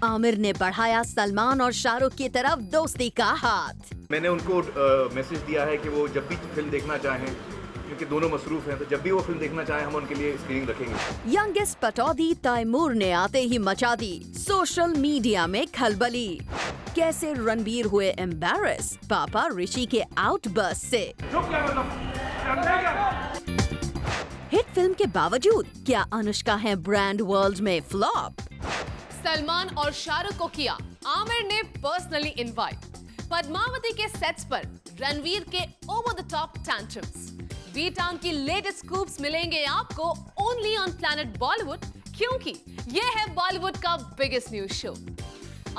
आमिर ने बढ़ाया सलमान और शाहरुख की तरफ दोस्ती का हाथ। मैंने उनको मैसेज दिया है कि वो जब भी फिल्म देखना चाहें, क्योंकि दोनों मसरूफ हैं, तो जब भी वो फिल्म देखना चाहें हम उनके लिए स्क्रीनिंग रखेंगे। यंगेस्ट पटौदी तैमूर ने आते ही मचा दी सोशल मीडिया में खलबली। कैसे रणबीर हुए एम्बैरेस पापा ऋषि के आउटबर्स्ट से। हिट फिल्म के बावजूद क्या अनुष्का है ब्रांड वर्ल्ड में फ्लॉप? सलमान और शाहरुख को किया आमिर ने पर्सनली इनवाइट। पद्मावती के सेट्स पर रणवीर के over the top tantrums. B town की लेटेस्ट स्कूप्स मिलेंगे आपको ओनली ऑन प्लैनेट बॉलीवुड, क्योंकि ये है बॉलीवुड का बिगेस्ट न्यूज शो।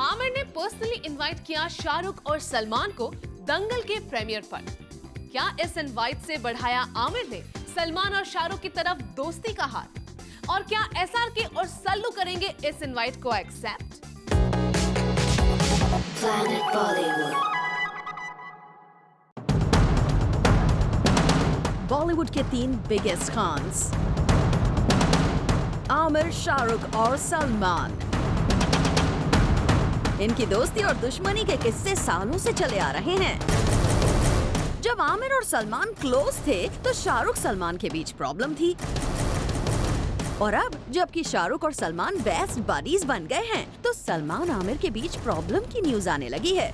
आमिर ने पर्सनली इनवाइट किया शाहरुख और सलमान को दंगल के प्रीमियर पर। क्या इस इनवाइट से बढ़ाया आमिर ने सलमान और शाहरुख की तरफ दोस्ती का हाथ? और क्या एसआरके और सल्लू करेंगे इस इनवाइट को एक्सेप्ट? प्लैनेट बॉलीवुड के 3 बिगेस्ट खान्स आमिर, शाहरुख और सलमान। इनकी दोस्ती और दुश्मनी के किस्से सालों से चले आ रहे हैं। जब आमिर और सलमान क्लोज थे तो शाहरुख सलमान के बीच प्रॉब्लम थी, और अब जबकि शाहरुख और सलमान बेस्ट बडीज बन गए हैं तो सलमान आमिर के बीच प्रॉब्लम की न्यूज आने लगी है।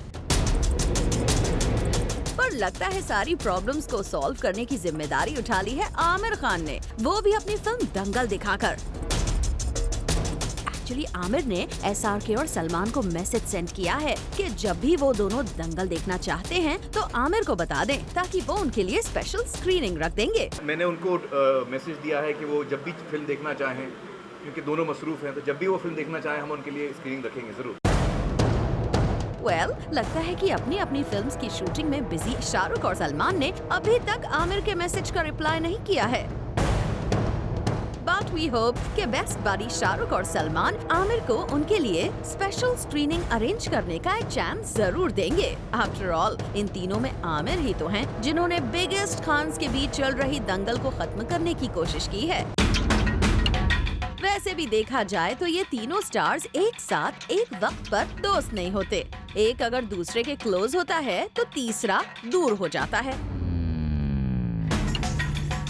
पर लगता है सारी प्रॉब्लम्स को सॉल्व करने की जिम्मेदारी उठा ली है आमिर खान ने, वो भी अपनी फिल्म दंगल दिखाकर। एक्चुअली आमिर ने एसआरके और सलमान को मैसेज सेंड किया है कि जब भी वो दोनों दंगल देखना चाहते हैं तो आमिर को बता दें, ताकि वो उनके लिए स्पेशल स्क्रीनिंग रख देंगे। मैंने उनको मैसेज दिया है कि वो जब भी फिल्म देखना चाहें, क्योंकि दोनों मसरूफ हैं, तो जब भी वो फिल्म देखना चाहें हम उनके लिए स्क्रीनिंग रखेंगे जरूर। लगता है कि अपनी अपनी फिल्म्स की शूटिंग में बिजी शाहरुख और सलमान ने अभी तक आमिर के मैसेज का रिप्लाई नहीं किया है। But we hope कि बेस्ट बडी शाहरुख और सलमान आमिर को उनके लिए स्पेशल स्क्रीनिंग अरेंज करने का एक चांस जरूर देंगे। आफ्टर ऑल इन तीनों में आमिर ही तो हैं जिन्होंने बिगेस्ट खान्स के बीच चल रही दंगल को खत्म करने की कोशिश की है। वैसे भी देखा जाए तो ये तीनों स्टार्स एक साथ एक वक्त पर दोस्त नहीं होते। एक अगर दूसरे के क्लोज होता है तो तीसरा दूर हो जाता है।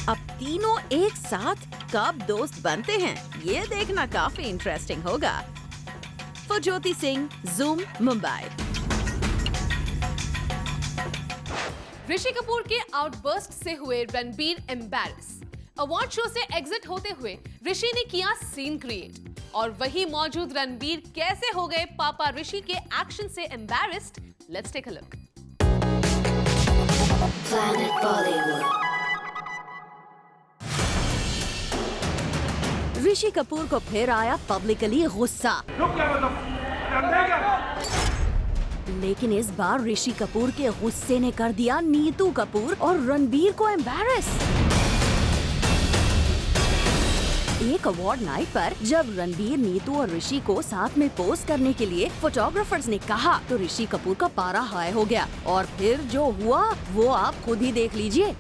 अब तीनों एक साथ कब दोस्त बनते हैं ये देखना काफी इंटरेस्टिंग होगा। फुजोती सिंह, ज़ूम, मुंबई। ऋषि कपूर के आउटबर्स्ट से हुए रणबीर एम्बैरेस। अवार्ड शो से एग्जिट होते हुए ऋषि ने किया सीन क्रिएट, और वही मौजूद रणबीर कैसे हो गए पापा ऋषि के एक्शन से embarrassed? Let's take a look. Planet Bollywood. Rishi Kapoor को फिर आया पब्लिकली गुस्सा, लेकिन इस बार ऋषि कपूर के गुस्से ने कर दिया नीतू कपूर और रणबीर को एम्बैरेस। एक अवार्ड नाइट पर जब रणबीर, नीतू और ऋषि को साथ में पोज करने के लिए फोटोग्राफर्स ने कहा तो ऋषि कपूर का पारा हाई हो गया, और फिर जो हुआ वो आप खुद ही देख लीजिए।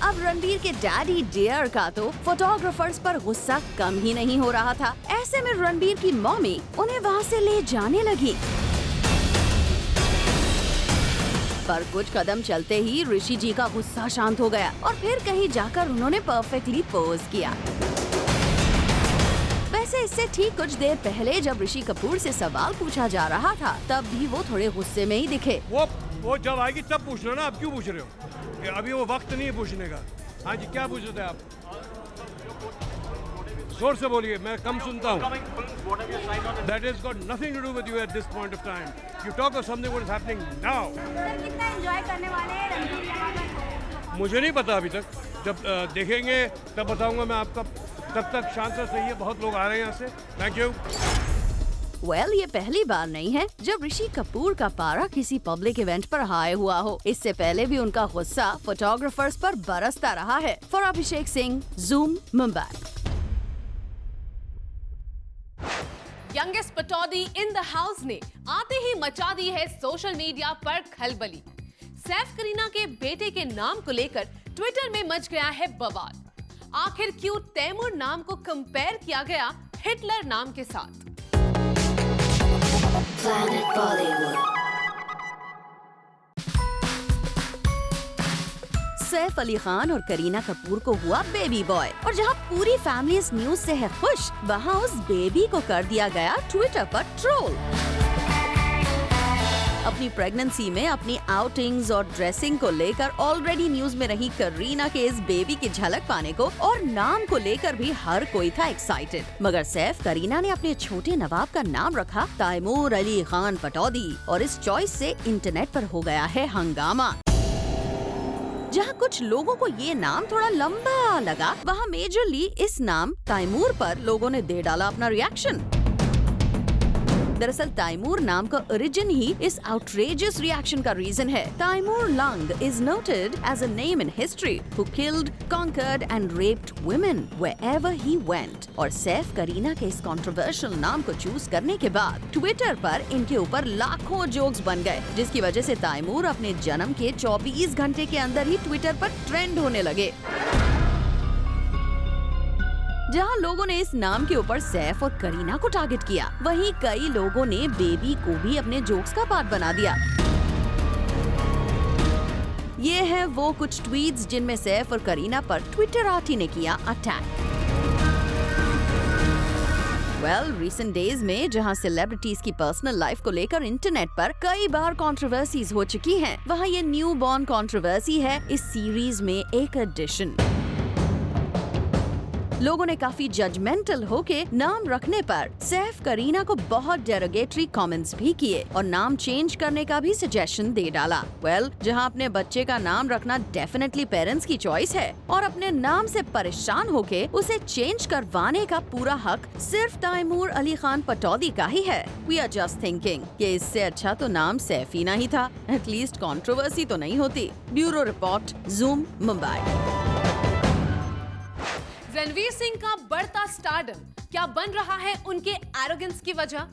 अब रणबीर के डैडी डियर का तो फोटोग्राफर्स पर गुस्सा कम ही नहीं हो रहा था। ऐसे में रणबीर की मम्मी उन्हें वहाँ से ले जाने लगी, पर कुछ कदम चलते ही ऋषि जी का गुस्सा शांत हो गया और फिर कहीं जाकर उन्होंने परफेक्टली पोज किया। वैसे इससे ठीक कुछ देर पहले जब ऋषि कपूर से सवाल पूछा जा रहा था तब भी वो थोड़े गुस्से में ही दिखे। वो जब आएगी तब पूछ लो ना, आप क्यों पूछ रहे हो? अभी वो वक्त नहीं है पूछने का। हाँ जी, क्या पूछ रहे थे आप? जोर से बोलिए, मैं कम सुनता हूँ। That has got nothing to do with you at this point of time. You talk of something what is happening now. कितना एंजॉय करने वाले हैं रणबीर यहाँ? मुझे नहीं पता अभी तक, जब देखेंगे तब बताऊंगा मैं आपका। तब तक शांत से सही है, बहुत लोग आ रहे हैं यहाँ से। Thank you. ये पहली बार नहीं है जब ऋषि कपूर का पारा किसी पब्लिक इवेंट पर हाई हुआ हो। इससे पहले भी उनका गुस्सा फोटोग्राफर्स पर बरसता रहा है। For Abhishek Singh, zoom, Mumbai. Youngest Pataudi in the house ने आते ही मचा दी है सोशल मीडिया पर खलबली। सैफ करीना के बेटे के नाम को लेकर ट्विटर में मच गया है बवाल। आखिर क्यों तैमूर नाम को कंपेयर किया गया हिटलर नाम के साथ। Planet Bollywood. सैफ अली खान और करीना कपूर को हुआ बेबी बॉय, और जहां पूरी फैमिली इस न्यूज से है खुश, वहां उस बेबी को कर दिया गया ट्विटर पर ट्रोल। अपनी प्रेगनेंसी में अपनी आउटिंग्स और ड्रेसिंग को लेकर ऑलरेडी न्यूज में रही करीना के इस बेबी की झलक पाने को और नाम को लेकर भी हर कोई था एक्साइटेड, मगर सैफ करीना ने अपने छोटे नवाब का नाम रखा तैमूर अली खान पटौदी, और इस चॉइस से इंटरनेट पर हो गया है हंगामा। जहां कुछ लोगों को ये नाम थोड़ा लंबा लगा, वहां मेजरली इस नाम तैमूर पर लोगों ने दे डाला अपना रिएक्शन। दरअसल तैमूर नाम का ओरिजिन ही इस आउटरेजियस रिएक्शन का रीजन है। Timur Lang is noted as a name in history who killed, conquered and raped women wherever he went. और सैफ करीना के इस कंट्रोवर्शियल नाम को चूज करने के बाद ट्विटर पर इनके ऊपर लाखों जोक्स बन गए, जिसकी वजह से तैमूर अपने जन्म के 24 घंटे के अंदर ही ट्विटर पर ट्रेंड होने लगे। जहां लोगों ने इस नाम के ऊपर सैफ और करीना को टारगेट किया, वहीं कई लोगों ने बेबी को भी अपने जोक्स का पार्ट बना दिया। ये है वो कुछ ट्वीट्स जिनमें सैफ और करीना पर ट्विटराती ने किया अटैक। रिसेंट डेज में जहां सेलिब्रिटीज की पर्सनल लाइफ को लेकर इंटरनेट पर कई बार कंट्रोवर्सीज हो चुकी हैं, वहां ये न्यू बॉर्न कंट्रोवर्सी है इस सीरीज में एक एडिशन। लोगों ने काफी जजमेंटल होके नाम रखने पर सैफ करीना को बहुत डेरोगेटरी कमेंट्स भी किए और नाम चेंज करने का भी सजेशन दे डाला। जहां अपने बच्चे का नाम रखना डेफिनेटली पेरेंट्स की चॉइस है और अपने नाम से परेशान होके उसे चेंज करवाने का पूरा हक सिर्फ तैमूर अली खान पटौदी का ही है। वी आर जस्ट थिंकिंग कि इससे अच्छा तो नाम सैफीना ही था, एटलीस्ट कंट्रोवर्सी तो नहीं होती। Bureau report, zoom, Mumbai. Ranveer Singh का बढ़ता स्टारडम क्या बन रहा है उनके एरोगेंस की वजह?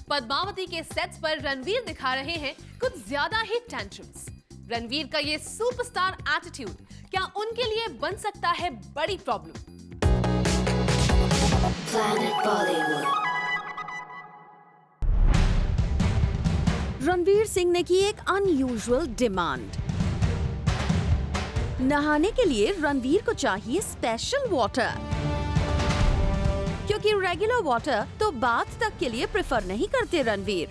पद्मावती के सेट्स पर रणवीर दिखा रहे हैं कुछ ज्यादा ही टेंट्रम्स। रणवीर का ये सुपरस्टार एटीट्यूड क्या उनके लिए बन सकता है बड़ी problem? Planet Bollywood. Ranveer Singh ने की एक अनयूजुअल डिमांड। नहाने के लिए रणवीर को चाहिए स्पेशल वाटर, क्योंकि रेगुलर वाटर तो बाथ तक के लिए प्रेफर नहीं करते Ranveer.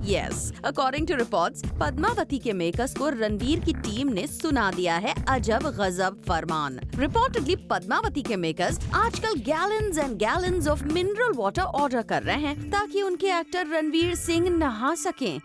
yes, according to reports, Padmavati के मेकर्स को रणवीर की टीम ने सुना दिया है अजब गजब फरमान। रिपोर्टेडली पद्मावती के मेकर्स आजकल gallons and gallons of mineral water order कर रहे हैं ताकि उनके एक्टर रणवीर सिंह नहा सकें।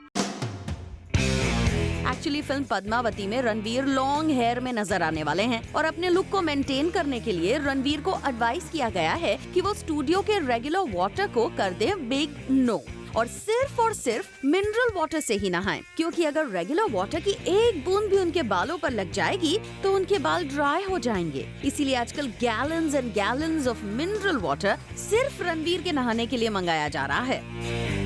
एक्चुअली फिल्म पद्मावती में रणवीर लॉन्ग हेयर में नजर आने वाले हैं और अपने लुक को मेंटेन करने के लिए रणवीर को एडवाइस किया गया है कि वो स्टूडियो के रेगुलर वाटर को कर दे बिग नो और सिर्फ मिनरल वाटर से ही नहाएं, क्योंकि अगर रेगुलर वाटर की एक बूंद भी उनके बालों पर लग जाएगी तो उनके बाल ड्राई हो जाएंगे। इसीलिए आजकल gallons and gallons of mineral water सिर्फ रणवीर के नहाने के लिए मंगाया जा रहा है।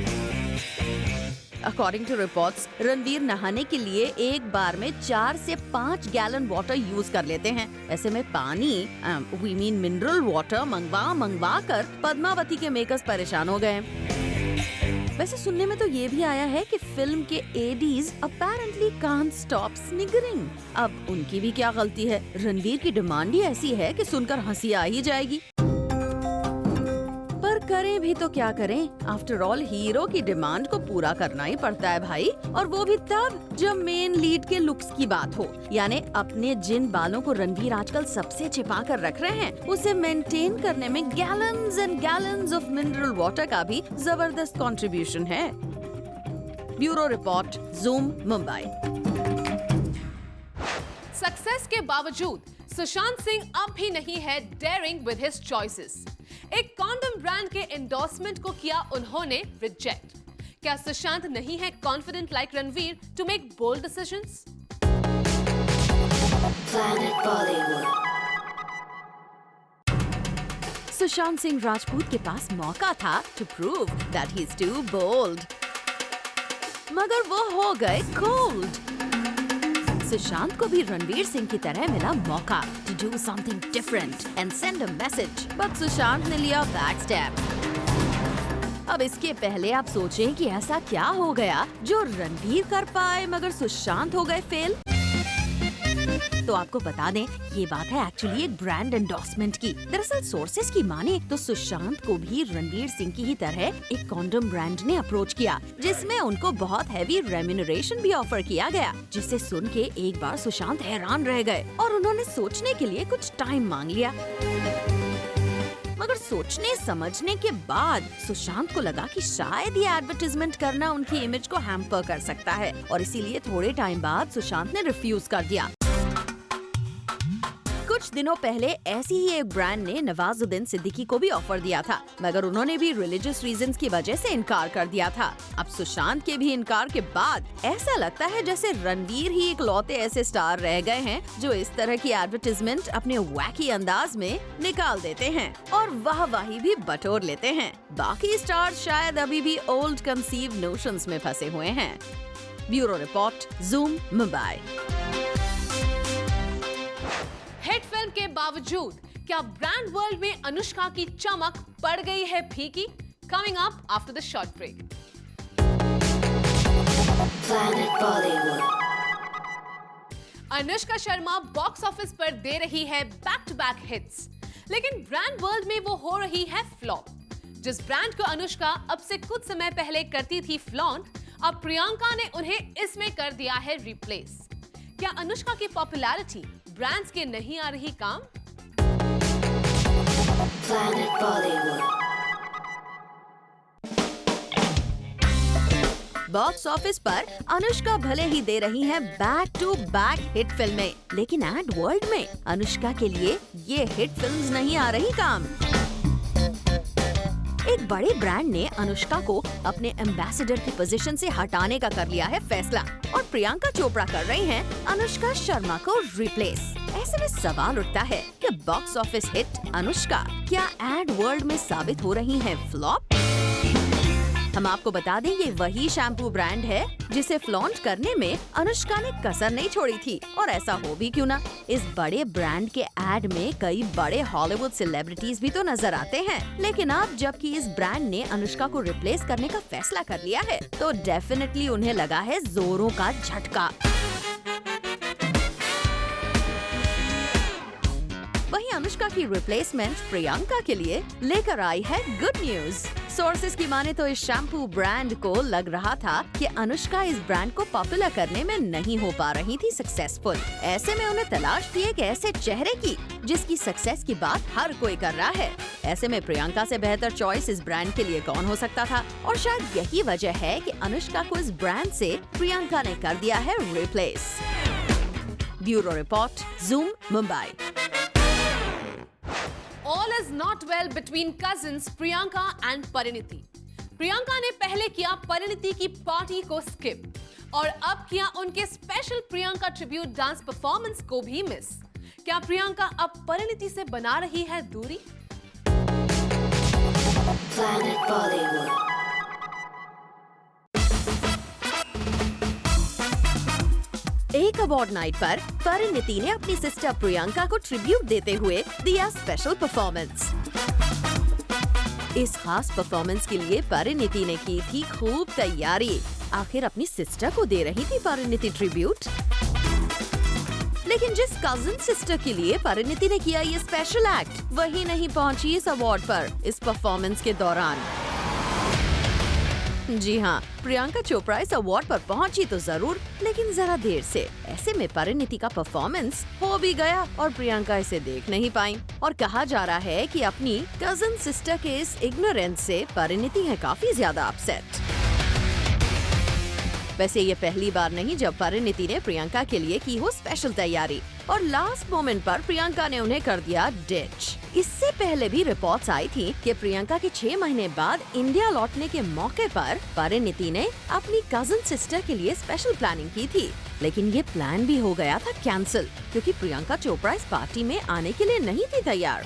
अकॉर्डिंग टू रिपोर्ट्स, रणवीर नहाने के लिए एक बार में 4 से 5 गैलन वाटर यूज कर लेते हैं। ऐसे में पानी वी मीन मिनरल वाटर मंगवा कर पद्मावती के मेकर्स परेशान हो गए। वैसे सुनने में तो ये भी आया है कि फिल्म के एडीज अपैरेंटली कांट स्टॉप स्निगरिंग। अब उनकी भी क्या गलती है? रणवीर की डिमांड ही ऐसी है कि सुनकर हंसी आ ही जाएगी। पर करें भी तो क्या करें, आफ्टर ऑल हीरो की डिमांड को पूरा करना ही पड़ता है भाई, और वो भी तब जब मेन लीड के लुक्स की बात हो। यानी अपने जिन बालों को रणवीर आजकल सबसे छिपा कर रख रहे हैं, उसे मेंटेन करने में gallons and gallons of mineral water का भी जबरदस्त कंट्रीब्यूशन है। Bureau report, zoom, Mumbai. Success के बावजूद सुशांत सिंह अब भी नहीं है डेयरिंग विद हिज चॉइसेस। एक कॉन्डम ब्रांड के एंडोर्समेंट को किया उन्होंने रिजेक्ट। क्या सुशांत नहीं है confident like Ranveer to make bold decisions? Planet Bollywood. Sushant Singh Rajput के पास मौका था to prove that he is too bold, मगर वो हो गए कोल्ड। सुशांत को भी रणवीर सिंह की तरह मिला मौका to do something different and send a message, but Sushant ने लिया बैक स्टेप। अब इसके पहले आप सोचें कि ऐसा क्या हो गया जो रणवीर कर पाए मगर सुशांत हो गए फेल। तो आपको बता दें, ये बात है एक्चुअली एक ब्रांड एंडोर्समेंट की। दरअसल सोर्सेज की माने तो सुशांत को भी रणवीर सिंह की ही तरह एक कॉन्डोम ब्रांड ने अप्रोच किया, जिसमें उनको बहुत हैवी रेम्यूनरेशन भी ऑफर किया गया, जिसे सुन के एक बार सुशांत हैरान रह गए और उन्होंने सोचने के लिए कुछ टाइम मांग लिया। मगर सोचने समझने के बाद सुशांत को लगा कि शायद ये एडवर्टाइजमेंट करना उनकी इमेज को हैम्पर कर सकता है, और इसीलिए थोड़े टाइम बाद सुशांत ने रिफ्यूज कर दिया। कुछ दिनों पहले ऐसी ही एक ब्रांड ने नवाजुद्दीन सिद्दीकी को भी ऑफर दिया था, मगर उन्होंने भी रिलीजियस रीजंस की वजह से इनकार कर दिया था। अब सुशांत के भी इनकार के बाद ऐसा लगता है जैसे रणवीर ही इकलौते ऐसे स्टार रह गए हैं जो इस तरह की एडवर्टाइजमेंट अपने वैकी अंदाज में निकाल देते हैं और वाहवाही भी बटोर लेते हैं। बाकी स्टार्स शायद अभी भी ओल्ड कंसीव नोशंस में फंसे हुए हैं। Bureau report, zoom, Mumbai. Hit film के बावजूद क्या ब्रांड वर्ल्ड में अनुष्का की चमक पड़ गई है फीकी? Coming up after the short break. Planet Bollywood. Anushka Sharma box office पर दे रही है बैक टू बैक हिट्स, लेकिन ब्रांड वर्ल्ड में वो हो रही है फ्लॉप। जिस ब्रांड को अनुष्का अब से कुछ समय पहले करती थी फ्लॉन्ट, अब प्रियंका ने उन्हें इसमें कर दिया है रिप्लेस। क्या अनुष्का की पॉपुलैरिटी ब्रांड्स के नहीं आ रही काम? Planet Bollywood. बॉक्स ऑफिस पर अनुष्का भले ही दे रही हैं बैक टू बैक हिट फिल्में, लेकिन एड वर्ल्ड में अनुष्का के लिए ये हिट फिल्म्स नहीं आ रही काम। एक बड़े ब्रांड ने अनुष्का को अपने एम्बेसडर की पोजीशन से हटाने का कर लिया है फैसला, और प्रियंका चोपड़ा कर रही हैं अनुष्का शर्मा को रिप्लेस। ऐसे में सवाल उठता है कि बॉक्स ऑफिस हिट अनुष्का क्या एड वर्ल्ड में साबित हो रही हैं फ्लॉप? हम आपको बता दें, ये वही शैम्पू ब्रांड है जिसे फ्लॉन्ट करने में अनुष्का ने कसर नहीं छोड़ी थी, और ऐसा हो भी क्यों ना, इस बड़े ब्रांड के एड में कई बड़े हॉलीवुड सेलिब्रिटीज भी तो नजर आते हैं। लेकिन अब जबकि इस ब्रांड ने अनुष्का को रिप्लेस करने का फैसला कर लिया है, तो डेफिनेटली उन्हें लगा है जोरों का झटका। वहीं अनुष्का की रिप्लेसमेंट प्रियंका के लिए लेकर आई है गुड न्यूज। सोर्सेज की माने तो इस शैम्पू ब्रांड को लग रहा था कि अनुष्का इस ब्रांड को पॉपुलर करने में नहीं हो पा रही थी सक्सेसफुल। ऐसे में उन्हें तलाश थी एक ऐसे चेहरे की जिसकी सक्सेस की बात हर कोई कर रहा है। ऐसे में प्रियंका से बेहतर चॉइस इस ब्रांड के लिए कौन हो सकता था, और शायद यही वजह है कि अनुष्का को इस ब्रांड से प्रियंका ने कर दिया है replace. Bureau report, zoom, Mumbai. All is not well between cousins Priyanka and Pariniti. Priyanka ने पहले किया परिणीति की पार्टी को स्किप, और अब किया उनके special Priyanka tribute dance performance को भी मिस। क्या प्रियंका अब परिणीति से बना रही है दूरी? Planet Bollywood. एक अवार्ड नाइट पर परिणीति ने अपनी सिस्टर प्रियंका को ट्रिब्यूट देते हुए दिया स्पेशल परफॉर्मेंस। इस खास परफॉर्मेंस के लिए परिणीति ने की थी खूब तैयारी। आखिर अपनी सिस्टर को दे रही थी परिणीति ट्रिब्यूट, लेकिन जिस कजिन सिस्टर के लिए परिणीति ने किया ये स्पेशल एक्ट, वही नहीं पहुंची इस अवार्ड पर इस परफॉर्मेंस के दौरान। जी हाँ, प्रियंका चोपड़ा इस अवार्ड पर पहुंची तो जरूर, लेकिन जरा देर से। ऐसे में परिणीति का परफॉर्मेंस हो भी गया और प्रियंका इसे देख नहीं पाई, और कहा जा रहा है कि अपनी कजिन सिस्टर के इस इग्नोरेंस से परिणीति है काफी ज्यादा अपसेट। वैसे ये पहली बार नहीं जब परिणीति ने प्रियंका के लिए की हो स्पेशल तैयारी, और लास्ट मोमेंट पर प्रियंका ने उन्हें कर दिया डिच। इससे पहले भी रिपोर्ट्स आई थी कि प्रियंका के 6 महीने बाद इंडिया लौटने के मौके पर परिणीति ने अपनी कजिन सिस्टर के लिए स्पेशल प्लानिंग की थी, लेकिन ये प्लान भी हो गया था कैंसिल, क्योंकि प्रियंका चोपड़ा इस पार्टी में आने के लिए नहीं थी तैयार।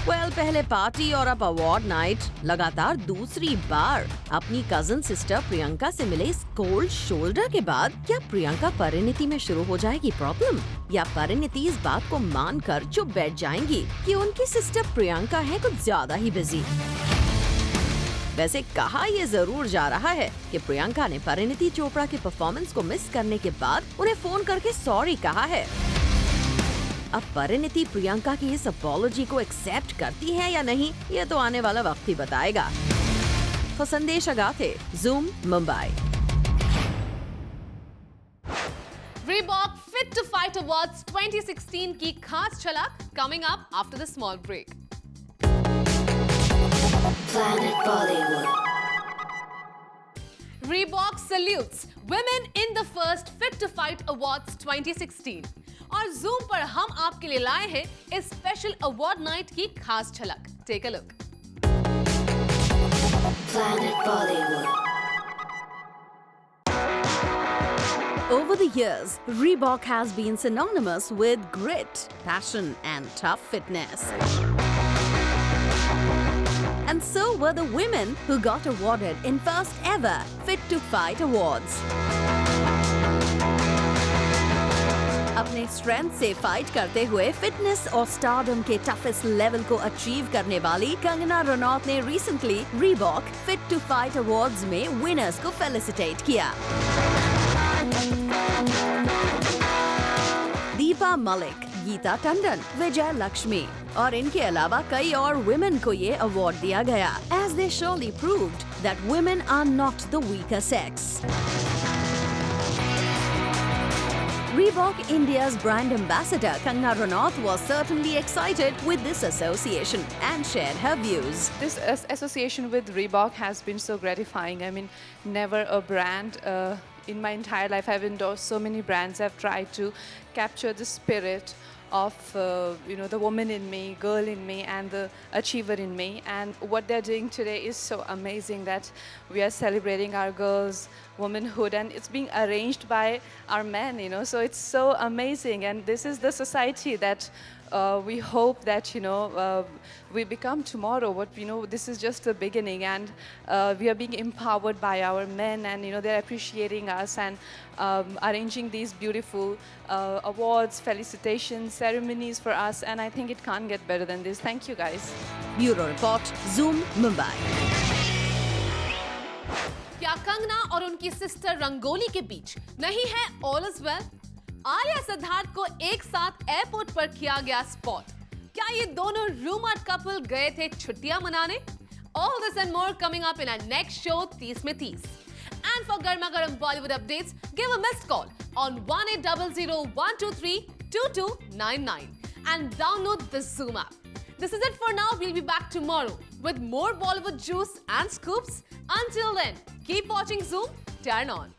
पहले पार्टी और अब अवार्ड नाइट। लगातार दूसरी बार अपनी कजन सिस्टर प्रियंका से मिले इस कोल्ड शोल्डर के बाद क्या प्रियंका परिणीति में शुरू हो जाएगी प्रॉब्लम, या परिणीति इस बात को मानकर चुप बैठ जाएंगी कि उनकी सिस्टर प्रियंका है कुछ ज्यादा ही बिजी। वैसे कहा ये जरूर जा रहा है कि प्रियंका ने परिणीति चोपड़ा के परफॉर्मेंस को मिस करने के बाद उन्हें फोन करके सॉरी कहा है। अब परिणीति प्रियंका की इस अपॉलॉजी को एक्सेप्ट करती है या नहीं, ये तो आने वाला वक्त ही बताएगा। तो संदेश अगाथे, Zoom, Mumbai. Reebok Fit to Fight Awards 2016 की खास झलक coming up after the small break. Planet Bollywood. Reebok salutes women in the first Fit to Fight Awards 2016. और Zoom पर हम आपके लिए लाए हैं इस स्पेशल अवार्ड नाइट की खास झलक। Take a look. Planet Bollywood. Over the years, Reebok has been synonymous with grit, passion, and tough fitness. And so were the women who got awarded in first ever Fit to Fight Awards. अपने strength से fight करते हुए fitness और stardom के toughest level को achieve करने वाली कंगना रनौत ने recently Reebok fit to fight awards में विनर्स को फेलिसिटेट किया। दीपा मलिक, गीता टंडन, विजय लक्ष्मी और इनके अलावा कई और वुमेन को ये अवार्ड दिया गया, as they surely proved that women are not the weaker sex. Reebok India's brand ambassador Kangana Ranaut was certainly excited with this association and shared her views. This association with Reebok has been so gratifying. I mean, never a brand in my entire life I've endorsed so many brands have tried to capture the spirit of the woman in me, girl in me, and the achiever in me. And what they're doing today is so amazing that we are celebrating our girls' womanhood, and it's being arranged by our men. So it's so amazing. And this is the society that we hope that we become tomorrow. This is just the beginning, and we are being empowered by our men, and they're appreciating us and arranging these beautiful awards, felicitations, ceremonies for us, and I think it can't get better than this. Thank you, guys. Bureau Report, Zoom, Mumbai. क्या कंगना और उनकी sister rangoli के बीच नहीं है all is well? Arya Siddharth को एक साथ airport पर किया गया स्पॉट। क्या ये दोनों रूमर्ड कपल गए थे छुट्टियां मनाने? All this and more coming up in our next show 30 में 30. And for Garma Garam Bollywood updates, give a missed call on 1800-123-2299 and download the Zoom app. This is it for now. We'll be back tomorrow with more Bollywood juice and scoops. Until then, keep watching Zoom. Turn on.